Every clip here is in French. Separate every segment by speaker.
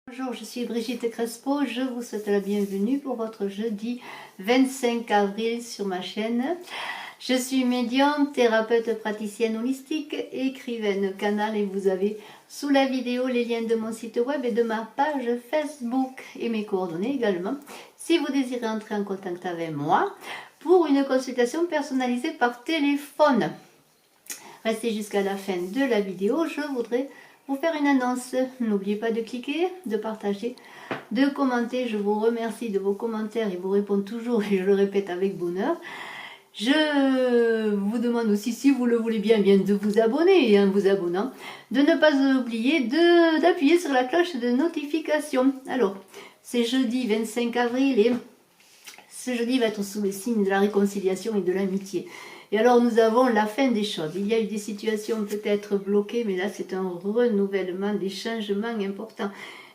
Speaker 1: Bonjour, je suis Brigitte Crespo, je vous souhaite la bienvenue pour votre jeudi 25 avril sur ma chaîne. Je suis médium, thérapeute praticienne holistique, écrivaine canal et vous avez sous la vidéo les liens de mon site web et de ma page Facebook et mes coordonnées également si vous désirez entrer en contact avec moi pour une consultation personnalisée par téléphone. Restez jusqu'à la fin de la vidéo, je voudrais vous faire une annonce. N'oubliez pas de cliquer, de partager, de commenter. Je vous remercie de vos commentaires et vous réponds toujours et je le répète avec bonheur. Je vous demande aussi, si vous le voulez bien, de vous abonner et en vous abonnant, de ne pas oublier d'appuyer sur la cloche de notification. Alors, c'est jeudi 25 avril et ce jeudi va être sous le signe de la réconciliation et de l'amitié. Et alors nous avons la fin des choses. Il y a eu des situations peut-être bloquées, mais là c'est un renouvellement, des changements importants.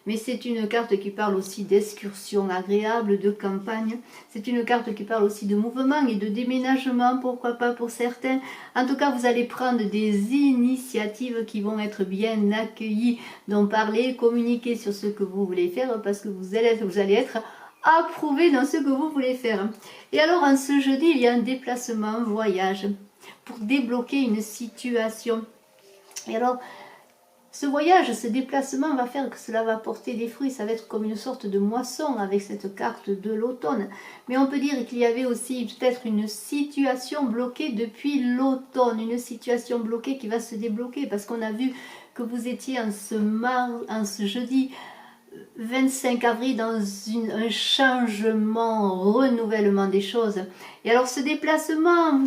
Speaker 1: Mais c'est une carte qui parle aussi d'excursion agréable, de campagne. C'est une carte qui parle aussi de mouvement et de déménagement, pourquoi pas pour certains. En tout cas, vous allez prendre des initiatives qui vont être bien accueillies, donc parler, communiquer sur ce que vous voulez faire, parce que vous allez être approuvé dans ce que vous voulez faire. Et alors en ce jeudi, il y a un déplacement, un voyage pour débloquer une situation. Et alors ce voyage, ce déplacement va faire que cela va porter des fruits, ça va être comme une sorte de moisson avec cette carte de l'automne. Mais on peut dire qu'il y avait aussi peut-être une situation bloquée depuis l'automne, une situation bloquée qui va se débloquer parce qu'on a vu que vous étiez en ce jeudi 25 avril dans un changement, renouvellement des choses. Et alors ce déplacement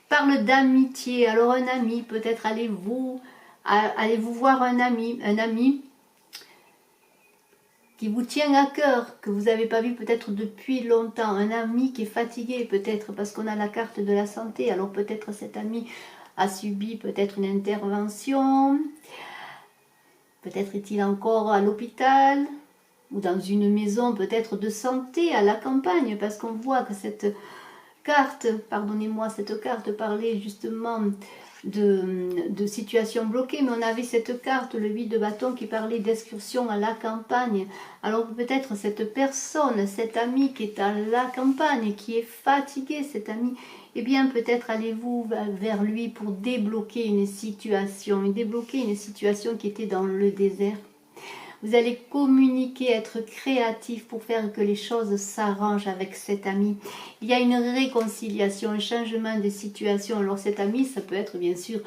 Speaker 1: parle d'amitié. Alors un ami, peut-être allez-vous voir un ami qui vous tient à cœur, que vous n'avez pas vu peut-être depuis longtemps, un ami qui est fatigué peut-être parce qu'on a la carte de la santé. Alors peut-être cet ami a subi peut-être une intervention, peut-être est-il encore à l'hôpital ou dans une maison peut-être de santé à la campagne, parce qu'on voit que cette carte, pardonnez-moi, cette carte parlait justement de situations bloquées, mais on avait cette carte, le 8 de bâton, qui parlait d'excursion à la campagne. Alors peut-être cette personne, cet ami qui est à la campagne, qui est fatigué, cet ami, eh bien peut-être allez-vous vers lui pour débloquer une situation qui était dans le désert. Vous allez communiquer, être créatif pour faire que les choses s'arrangent avec cet ami. Il y a une réconciliation, un changement de situation. Alors cet ami, ça peut être bien sûr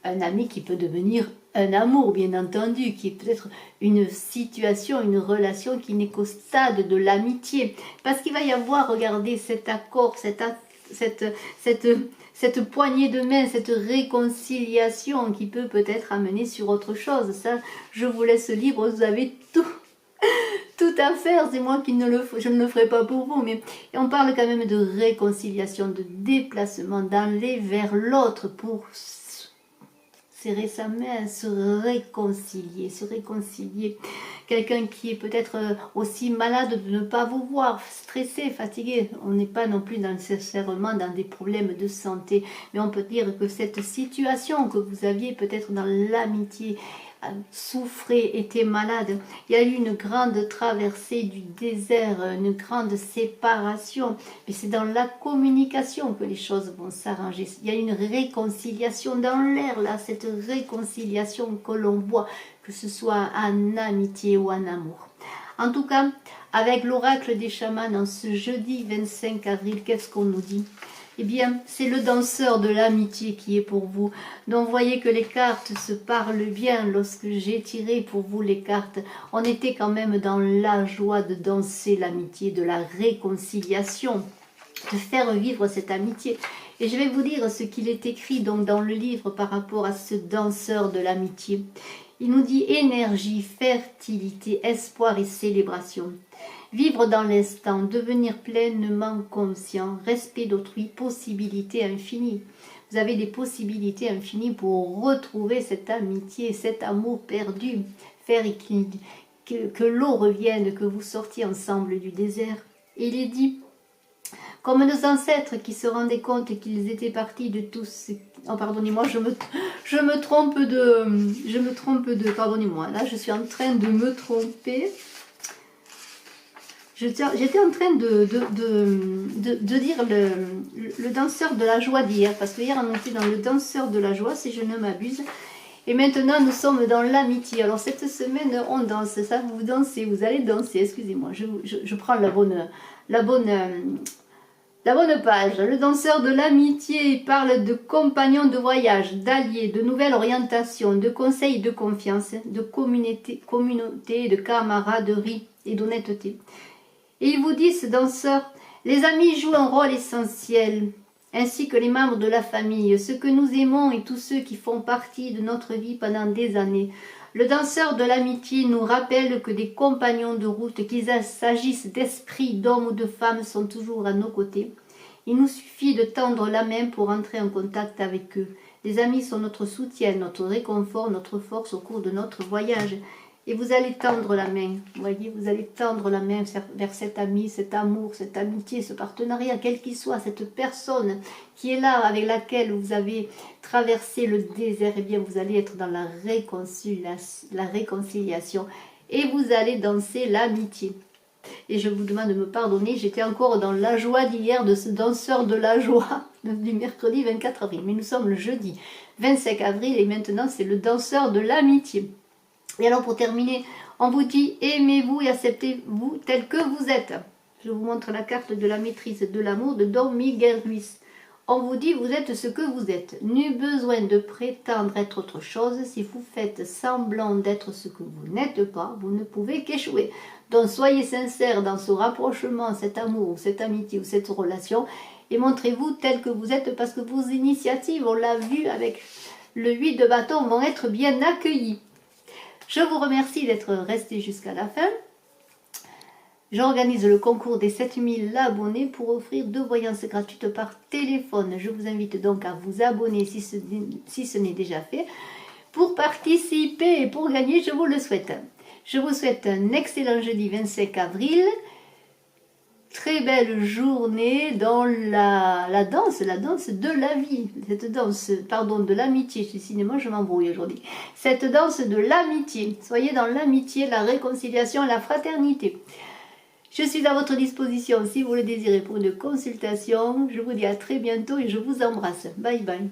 Speaker 1: un ami qui peut devenir un amour, bien entendu, qui est peut-être une situation, une relation qui n'est qu'au stade de l'amitié. Parce qu'il va y avoir, regardez, cet accord, cette poignée de main, cette réconciliation qui peut peut-être amener sur autre chose. Ça, je vous laisse libre, vous avez tout à faire. C'est moi qui je ne le ferai pas pour vous, mais on parle quand même de réconciliation, de déplacement, d'aller vers l'autre pour serrer sa main, se réconcilier. Quelqu'un qui est peut-être aussi malade de ne pas vous voir, stressé, fatigué. On n'est pas non plus nécessairement dans des problèmes de santé, mais on peut dire que cette situation que vous aviez peut-être dans l'amitié, souffrait, était malade. Il y a eu une grande traversée du désert, une grande séparation. Mais c'est dans la communication que les choses vont s'arranger. Il y a une réconciliation dans l'air, là, cette réconciliation que l'on voit, que ce soit en amitié ou en amour. En tout cas, avec l'oracle des chamans, en ce jeudi 25 avril, qu'est-ce qu'on nous dit ? Eh bien, c'est le danseur de l'amitié qui est pour vous. Donc, voyez que les cartes se parlent bien. Lorsque j'ai tiré pour vous les cartes, on était quand même dans la joie de danser l'amitié, de la réconciliation, de faire vivre cette amitié. Et je vais vous dire ce qu'il est écrit donc dans le livre par rapport à ce danseur de l'amitié. Il nous dit énergie, fertilité, espoir et célébration. Vivre dans l'instant, devenir pleinement conscient, respect d'autrui, possibilités infinies. Vous avez des possibilités infinies pour retrouver cette amitié, cet amour perdu, faire que l'eau revienne, que vous sortiez ensemble du désert. Et il est dit, comme nos ancêtres qui se rendaient compte qu'ils étaient partis de tous... Oh, pardonnez-moi, je me trompe de... Pardonnez-moi, là je suis en train de me tromper. J'étais en train de dire le danseur de la joie d'hier, parce que hier on était dans le danseur de la joie, si je ne m'abuse, et maintenant nous sommes dans l'amitié. Alors cette semaine on danse, ça vous dansez, vous allez danser, excusez-moi, je prends la bonne page. Le danseur de l'amitié parle de compagnons de voyage, d'alliés, de nouvelles orientations, de conseils de confiance, de communauté, de camaraderie et d'honnêteté. Et il vous dit, ce danseur, les amis jouent un rôle essentiel, ainsi que les membres de la famille, ceux que nous aimons et tous ceux qui font partie de notre vie pendant des années. Le danseur de l'amitié nous rappelle que des compagnons de route, qu'il s'agisse d'esprits, d'hommes ou de femmes, sont toujours à nos côtés. Il nous suffit de tendre la main pour entrer en contact avec eux. Les amis sont notre soutien, notre réconfort, notre force au cours de notre voyage. Et vous allez tendre la main, vous voyez, vous allez tendre la main vers cet ami, cet amour, cette amitié, ce partenariat, quel qu'il soit, cette personne qui est là, avec laquelle vous avez traversé le désert, et bien vous allez être dans la réconciliation et vous allez danser l'amitié. Et je vous demande de me pardonner, j'étais encore dans la joie d'hier de ce danseur de la joie du mercredi 24 avril. Mais nous sommes le jeudi 25 avril et maintenant c'est le danseur de l'amitié. Et alors pour terminer, on vous dit aimez-vous et acceptez-vous tel que vous êtes. Je vous montre la carte de la maîtrise de l'amour de Don Miguel Ruiz. On vous dit vous êtes ce que vous êtes. Nul besoin de prétendre être autre chose. Si vous faites semblant d'être ce que vous n'êtes pas, vous ne pouvez qu'échouer. Donc soyez sincères dans ce rapprochement, cet amour, ou cette amitié ou cette relation et montrez-vous tel que vous êtes parce que vos initiatives, on l'a vu avec le 8 de bâton, vont être bien accueillies. Je vous remercie d'être resté jusqu'à la fin. J'organise le concours des 7000 abonnés pour offrir 2 voyances gratuites par téléphone. Je vous invite donc à vous abonner si ce n'est déjà fait. Pour participer et pour gagner, je vous le souhaite. Je vous souhaite un excellent jeudi 25 avril. Très belle journée dans la danse de la vie. Cette danse, pardon, de l'amitié. Je suis cinéma, je m'embrouille aujourd'hui. Cette danse de l'amitié. Soyez dans l'amitié, la réconciliation, la fraternité. Je suis à votre disposition si vous le désirez pour une consultation. Je vous dis à très bientôt et je vous embrasse. Bye bye.